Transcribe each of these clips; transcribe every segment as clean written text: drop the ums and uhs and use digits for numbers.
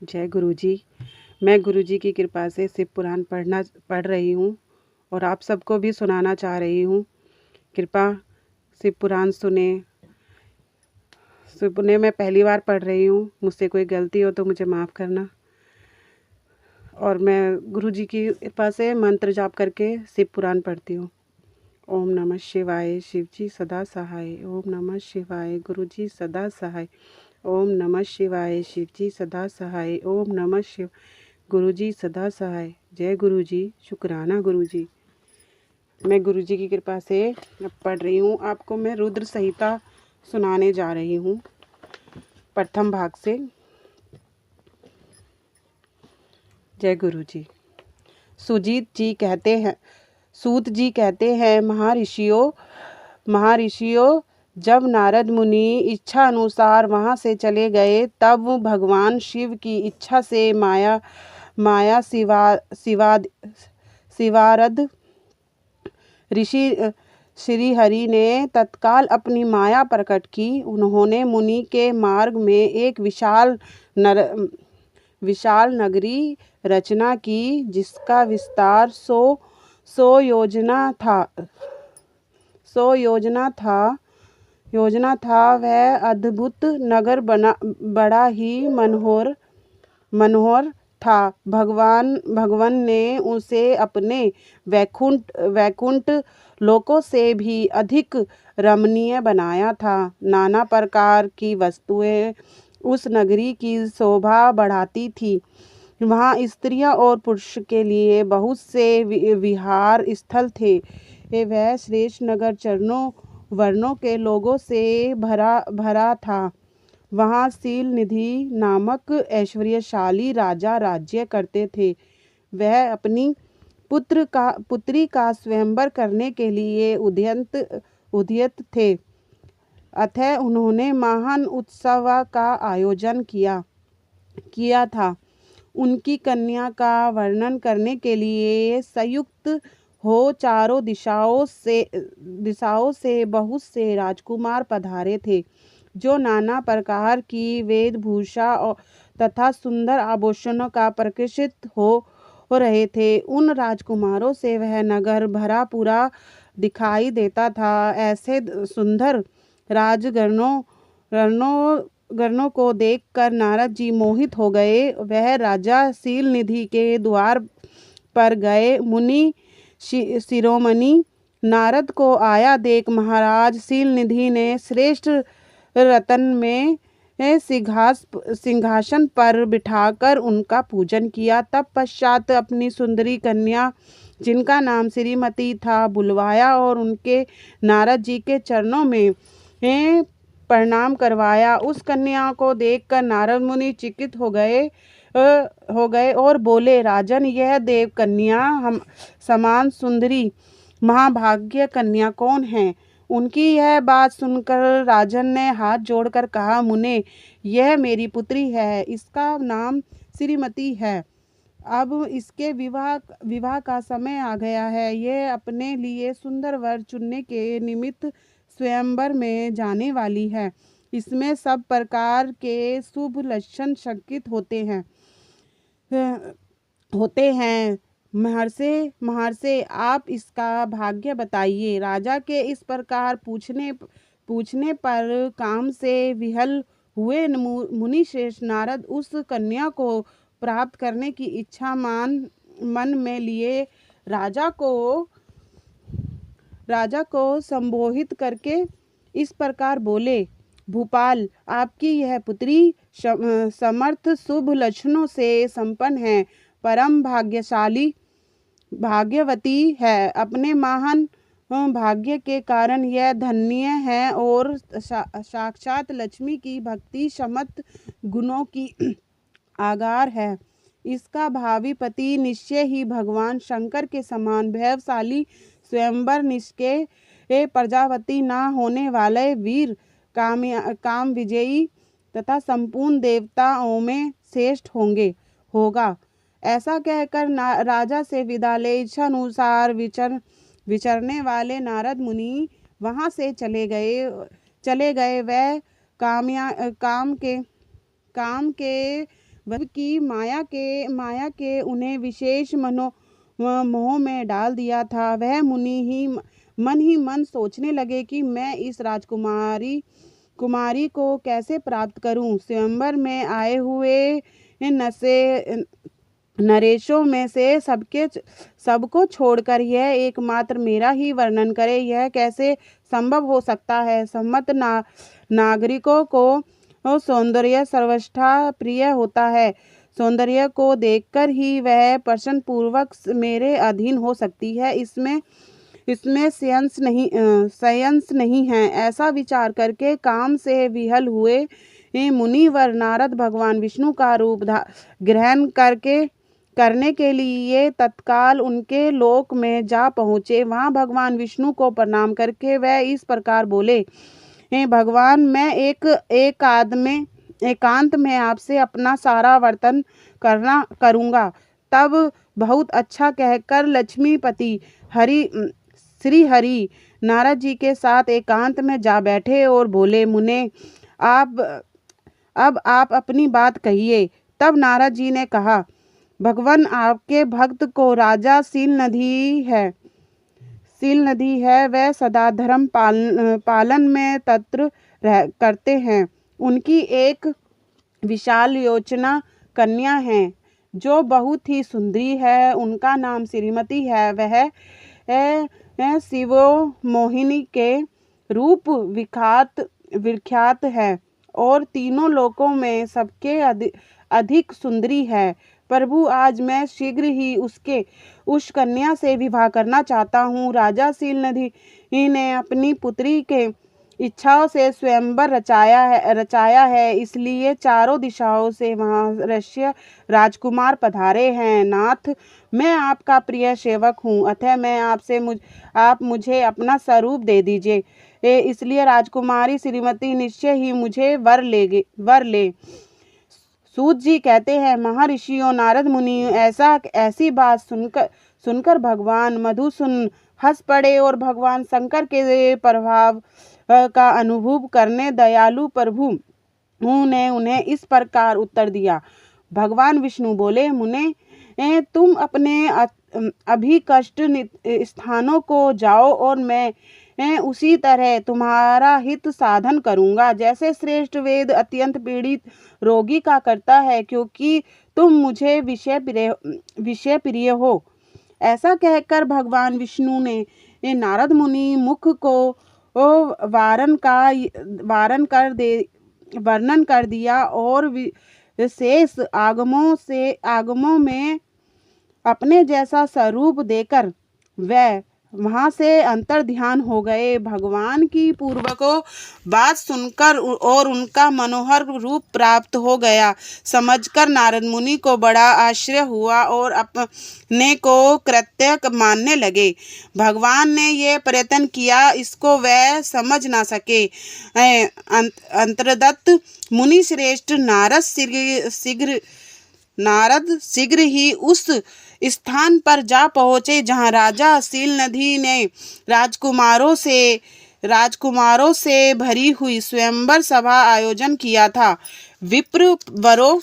जय गुरुजी। मैं गुरुजी की कृपा से शिव पुराण पढ़ रही हूँ और आप सबको भी सुनाना चाह रही हूँ। कृपा शिव पुराण सुने। शिव पुराण मैं पहली बार पढ़ रही हूँ, मुझसे कोई गलती हो तो मुझे माफ़ करना। और मैं गुरुजी की कृपा से मंत्र जाप करके शिव पुराण पढ़ती हूँ। ओम नमः शिवाय, शिव जी सदा सहाय। ओम नमः शिवाय, गुरुजी सदा सहाय। ओम नमः शिवाय, शिव जी सदा सहाय। ओम नमः शिव, गुरुजी सदा सहाय। जय गुरुजी, शुक्राना गुरुजी। मैं गुरुजी की कृपा से अब पढ़ रही हूँ। आपको मैं रुद्र संहिता सुनाने जा रही हूँ, प्रथम भाग से। जय गुरुजी। सुजीत जी कहते हैं, सूत जी कहते हैं, महर्षियों, जब नारद मुनि इच्छा अनुसार वहाँ से चले गए, तब भगवान शिव की इच्छा से माया शिवारद ऋषि श्री हरि ने तत्काल अपनी माया प्रकट की। उन्होंने मुनि के मार्ग में एक विशाल नगरी रचना की, जिसका विस्तार 100 योजना था। वह अद्भुत नगर बड़ा ही मनोहर था। भगवान ने उसे अपने वैकुंठ लोकों से भी अधिक रमणीय बनाया था। नाना प्रकार की वस्तुएं उस नगरी की शोभा बढ़ाती थी। वहाँ स्त्रियां और पुरुष के लिए बहुत से विहार स्थल थे। वह श्रेष्ठ नगर चरणों वर्णों के लोगों से भरा था। वहाँ शील निधि नामक ऐश्वर्यशाली राजा राज्य करते थे। वह अपनी पुत्री का स्वयंवर करने के लिए उद्यत थे। अतः उन्होंने महान उत्सव का आयोजन किया था। उनकी कन्या का वर्णन करने के लिए संयुक्त हो चारों दिशाओं से बहुत से राजकुमार पधारे थे, जो नाना प्रकार की वेशभूषा तथा सुंदर आभूषणों का प्रकाशित हो रहे थे। उन राजकुमारों से वह नगर भरा पूरा दिखाई देता था। ऐसे सुंदर राजगणों को देखकर नारद जी मोहित हो गए। वह राजा शील निधि के द्वार पर गए। मुनि शिरोमणि नारद को आया देख महाराज शील निधि ने श्रेष्ठ रतन में सिंहासन पर बिठाकर उनका पूजन किया। तब पश्चात अपनी सुंदरी कन्या, जिनका नाम श्रीमती था, बुलवाया और उनके नारद जी के चरणों में प्रणाम करवाया। उस कन्या को देखकर नारद मुनि चकित हो गए और बोले, राजन, यह देव कन्या हम समान सुंदरी महाभाग्य कन्या कौन है? उनकी यह बात सुनकर राजन ने हाथ जोड़कर कहा, मुने, यह मेरी पुत्री है। इसका नाम श्रीमती है। अब इसके विवाह का समय आ गया है। यह अपने लिए सुंदर वर चुनने के निमित्त स्वयंवर में जाने वाली है। इसमें सब प्रकार के शुभ लक्षण संकित होते हैं। महर्षि, आप इसका भाग्य बताइए। राजा के इस प्रकार पूछने पर काम से विहल हुए मुनि श्रेष्ठ नारद उस कन्या को प्राप्त करने की इच्छा मन में लिए राजा को संबोधित करके इस प्रकार बोले, भूपाल, आपकी यह पुत्री समर्थ शुभ लक्षणों से संपन्न है, परम भाग्यवती है। अपने महान भाग्य के कारण यह धन्य है और साक्षात लक्ष्मी की भक्ति समस्त गुणों की आगार है। इसका भावी पति निश्चय ही भगवान शंकर के समान वैभवशाली, स्वयंवर निष्ठे, प्रजापति ना होने वाले वीर, काम विजयी तथा संपूर्ण देवताओं में श्रेष्ठ होगा। ऐसा कहकर राजा से विदा ले इच्छा अनुसार विचरने वाले नारद मुनि वहां से चले गए। वह काम के की माया के उन्हें विशेष मोह में डाल दिया था। वह मन ही मन सोचने लगे कि मैं इस कुमारी को कैसे प्राप्त करूं। स्वयंवर में आए हुए नरेशों में से सबको छोड़कर यह एकमात्र मेरा ही वर्णन करे, यह कैसे संभव हो सकता है। सम्मत नागरिकों को सौंदर्य सर्वथा प्रिय होता है। सौंदर्य को देखकर ही वह प्रश्न पूर्वक मेरे अधीन हो सकती है। इसमें संशय नहीं है। ऐसा विचार करके काम से विहल हुए मुनिवर नारद भगवान विष्णु का रूप ग्रहण करने के लिए तत्काल उनके लोक में जा पहुँचे। वहाँ भगवान विष्णु को प्रणाम करके वह इस प्रकार बोले, हे भगवान, मैं एकांत में आपसे अपना सारा वर्तन करूँगा। तब बहुत अच्छा कहकर लक्ष्मीपति श्री हरि नारद जी के साथ एकांत में जा बैठे और बोले, मुने अब आप अपनी बात कहिए। तब नारद जी ने कहा, भगवान, आपके भक्त को राजा शील नदी है, वह सदा धर्म पालन में तत्पर करते हैं। उनकी एक विशाल योचना कन्या है जो बहुत ही सुंदरी है। उनका नाम श्रीमती है। वह शिवो मोहिनी के रूप विख्यात है और तीनों लोकों में सबके अधिक सुंदरी है। प्रभु, आज मैं शीघ्र ही उस कन्या से विवाह करना चाहता हूँ। राजा शील नदी ने अपनी पुत्री के इच्छाओं से स्वयंवर रचाया है, इसलिए चारों दिशाओं से वहाँ ऋषि राजकुमार पधारे हैं। नाथ, मैं आपका प्रिय सेवक हूँ, अतः मैं आप मुझे अपना स्वरूप दे दीजिए। इसलिए राजकुमारी श्रीमती निश्चय ही मुझे वर ले। सूत जी कहते हैं, महर्षियों नारद मुनि ऐसी बात सुनकर भगवान मधुसूदन हंस पड़े और भगवान शंकर के प्रभाव का अनुभव करने दयालु प्रभु ने उन्हें इस प्रकार उत्तर दिया। भगवान विष्णु बोले, मुने, तुम अपने अभी कष्ट स्थानों को जाओ और मैं उसी तरह तुम्हारा हित साधन करूंगा, जैसे श्रेष्ठ वेद अत्यंत पीड़ित रोगी का करता है, क्योंकि तुम मुझे विषय प्रिय हो। ऐसा कहकर भगवान विष्णु ने नारद मुनि मुख को वर्णन कर दिया और विशेष आगमों में अपने जैसा स्वरूप देकर वह वहाँ से अंतर ध्यान हो गए। भगवान की पूर्वकों बात सुनकर और उनका मनोहर रूप प्राप्त हो गया समझकर नारद मुनि को बड़ा आश्चर्य हुआ और अपने को कृत्य मानने लगे। भगवान ने ये प्रयत्न किया, इसको वह समझ ना सके। अंतर्दत्त मुनि श्रेष्ठ नारद शीघ्र ही उस स्थान पर जा पहुँचे जहाँ राजा शील नदी ने राजकुमारों से भरी हुई स्वयंवर सभा आयोजन किया था। विप्र वरों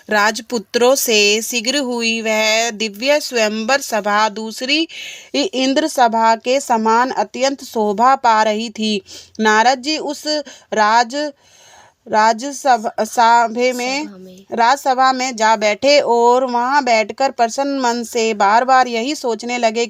राजपुत्रों से शीघ्र हुई वह दिव्य स्वयंवर सभा दूसरी इंद्र सभा के समान अत्यंत शोभा पा रही थी। नारद जी उस राजसभा में जा बैठे और वहां बैठकर प्रसन्न मन से बार बार यही सोचने लगे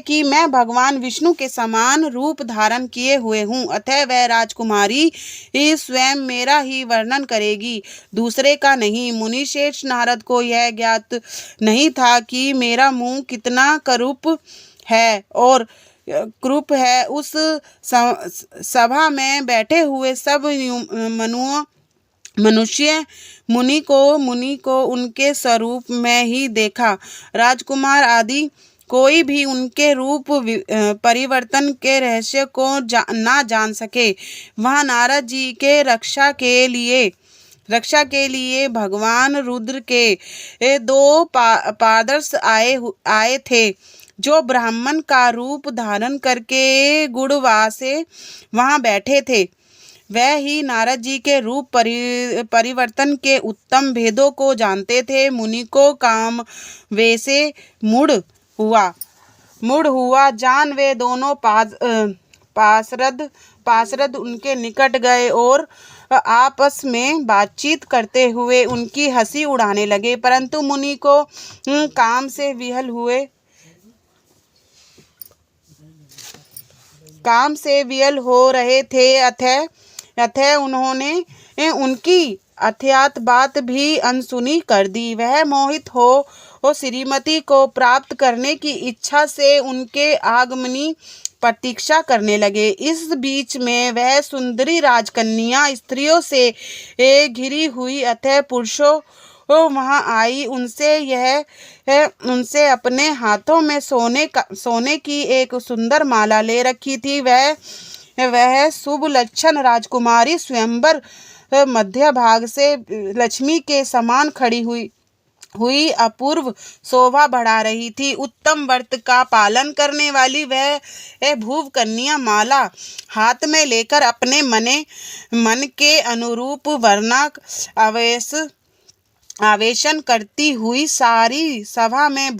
कि मैं भगवान विष्णु के समान रूप धारण किए हुए हूँ, अतः वह राजकुमारी स्वयं मेरा ही वर्णन करेगी, दूसरे का नहीं। मुनिश्रेष्ठ नारद को यह ज्ञात नहीं था कि मेरा मुंह कितना करूप है। उस सभा में बैठे हुए सब मनुष्य मुनि को उनके स्वरूप में ही देखा। राजकुमार आदि कोई भी उनके रूप परिवर्तन के रहस्य को ना जान सके। वहाँ नारद जी के रक्षा के लिए भगवान रुद्र के दो पारदर्श आए थे, जो ब्राह्मण का रूप धारण करके गुड़वा से वहाँ बैठे थे। वह ही नारद जी के रूप परिवर्तन के उत्तम भेदों को जानते थे। मुनि को काम वैसे मुड़ हुआ जान वे दोनों पार्षद उनके निकट गए और आपस में बातचीत करते हुए उनकी हंसी उड़ाने लगे। परंतु मुनि को काम से विहल हो रहे थे। अतः उन्होंने उनकी अथात बात भी अनसुनी कर दी। वह मोहित हो श्रीमती को प्राप्त करने की इच्छा से उनके आगमनी प्रतीक्षा करने लगे। इस बीच में वह सुंदरी राजकन्या स्त्रियों से घिरी हुई अथः पुरुषों वहां आई। उनसे अपने हाथों में सोने की एक सुंदर माला ले रखी थी। वह शुभ लक्षण राजकुमारी स्वयंवर मध्य भाग से लक्ष्मी के समान खड़ी हुई अपूर्व शोभा बढ़ा रही थी। उत्तम व्रत का पालन करने वाली वह भुव कन्या माला हाथ में लेकर अपने मन के अनुरूप वर्णक आवेशन करती हुई सारी सभा में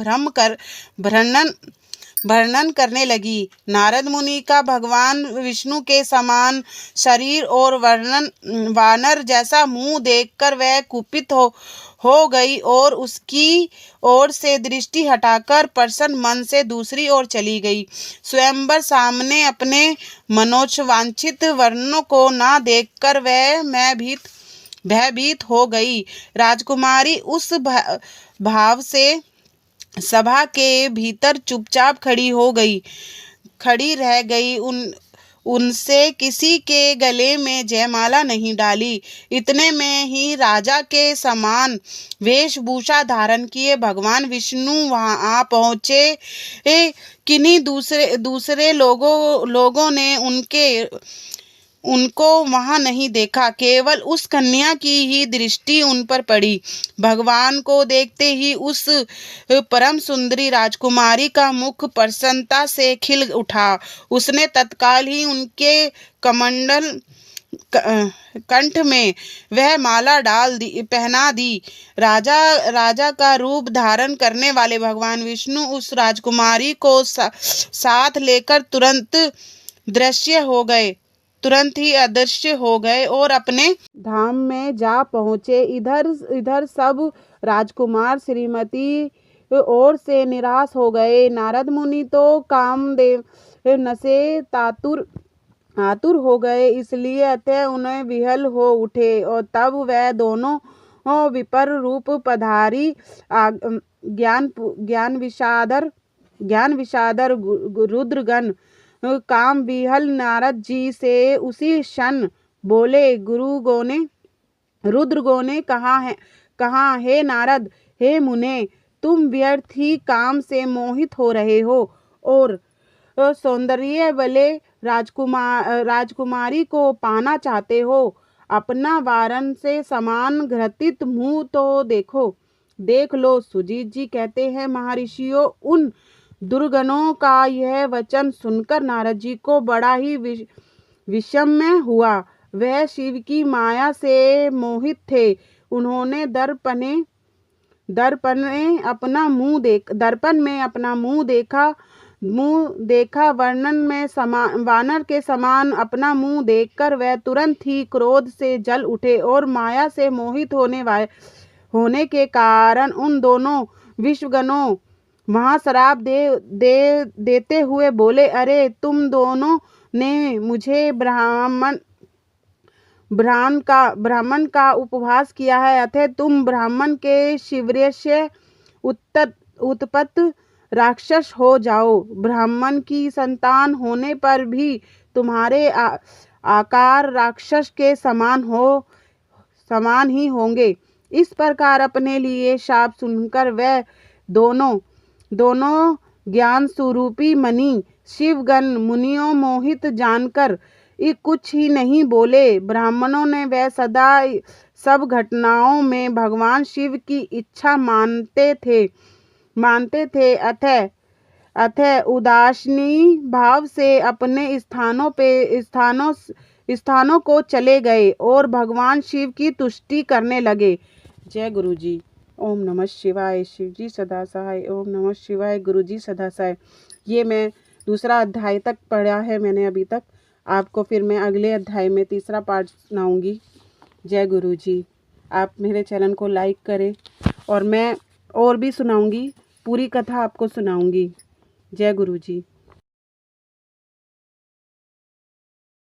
वर्णन करने लगी। नारद मुनि का भगवान विष्णु के समान शरीर और वानर जैसा मुंह देखकर वह कुपित हो गई और उसकी ओर से दृष्टि हटाकर प्रसन्न मन से दूसरी ओर चली गई। स्वयंवर सामने अपने मनोवांछित वर्णों को ना देखकर वह भयभीत हो गई। राजकुमारी उस भाव से सभा के भीतर चुपचाप खड़ी रह गई। उनसे किसी के गले में जयमाला नहीं डाली। इतने में ही राजा के समान वेशभूषा धारण किए भगवान विष्णु वहां आ पहुंचे। किन्हीं दूसरे लोगों ने उनको वहां नहीं देखा, केवल उस कन्या की ही दृष्टि उन पर पड़ी। भगवान को देखते ही उस परम सुंदरी राजकुमारी का मुख प्रसन्नता से खिल उठा। उसने तत्काल ही उनके कमंडल कंठ में वह माला पहना दी। राजा का रूप धारण करने वाले भगवान विष्णु उस राजकुमारी को साथ लेकर तुरंत ही अदृश्य हो गए और अपने धाम में जा पहुँचे। इधर सब राजकुमार श्रीमती ओर से निराश हो गए। नारद मुनि तो कामदेव नशे आतुर हो गए, इसलिए अतः उन्हें विहल हो उठे। और तब वह दोनों विपर रूप पधारी ज्ञान विषादर रुद्रगण काम विहल नारद जी से उसी क्षण बोले। रुद्रगो ने कहा हे नारद, हे मुने, तुम व्यर्थ ही काम से मोहित हो रहे हो और सौंदर्य वाले राजकुमारी को पाना चाहते हो। अपना वारन से समान घृतित मुंह तो देख लो। सुजीत जी कहते हैं, महर्षियों, उन दुर्गणों का यह वचन सुनकर नारद जी को बड़ा ही विषम्य हुआ। वह शिव की माया से मोहित थे। उन्होंने दर्पण में अपना मुंह देखा। वानर के समान अपना मुंह देखकर वह तुरंत ही क्रोध से जल उठे और माया से मोहित होने के कारण उन दोनों विश्वगणों वहां श्राप देते हुए बोले, अरे तुम दोनों ने मुझे ब्राह्मण का उपहास किया है, अतः तुम ब्राह्मण के शिविर से उत्पन्न राक्षस हो जाओ। ब्राह्मण की संतान होने पर भी तुम्हारे आकार राक्षस के समान ही होंगे। इस प्रकार अपने लिए शाप सुनकर वह दोनों ज्ञान स्वरूपी मणि शिवगण मुनियों मोहित जानकर कुछ ही नहीं बोले। ब्राह्मणों ने वह सदा सब घटनाओं में भगवान शिव की इच्छा मानते थे। अतः उदासीन भाव से अपने स्थानों स्थानों को चले गए और भगवान शिव की तुष्टि करने लगे। जय गुरु जी। ओम नमः शिवाय। शिव जी सदा सहाय। ओम नमः शिवाय। गुरु जी सदा सहाय। ये मैं दूसरा अध्याय तक पढ़ा है मैंने अभी तक। आपको फिर मैं अगले अध्याय में तीसरा पार्ट सुनाऊंगी। जय गुरु जी। आप मेरे चैनल को लाइक करें और मैं और भी सुनाऊंगी, पूरी कथा आपको सुनाऊंगी। जय गुरु जी।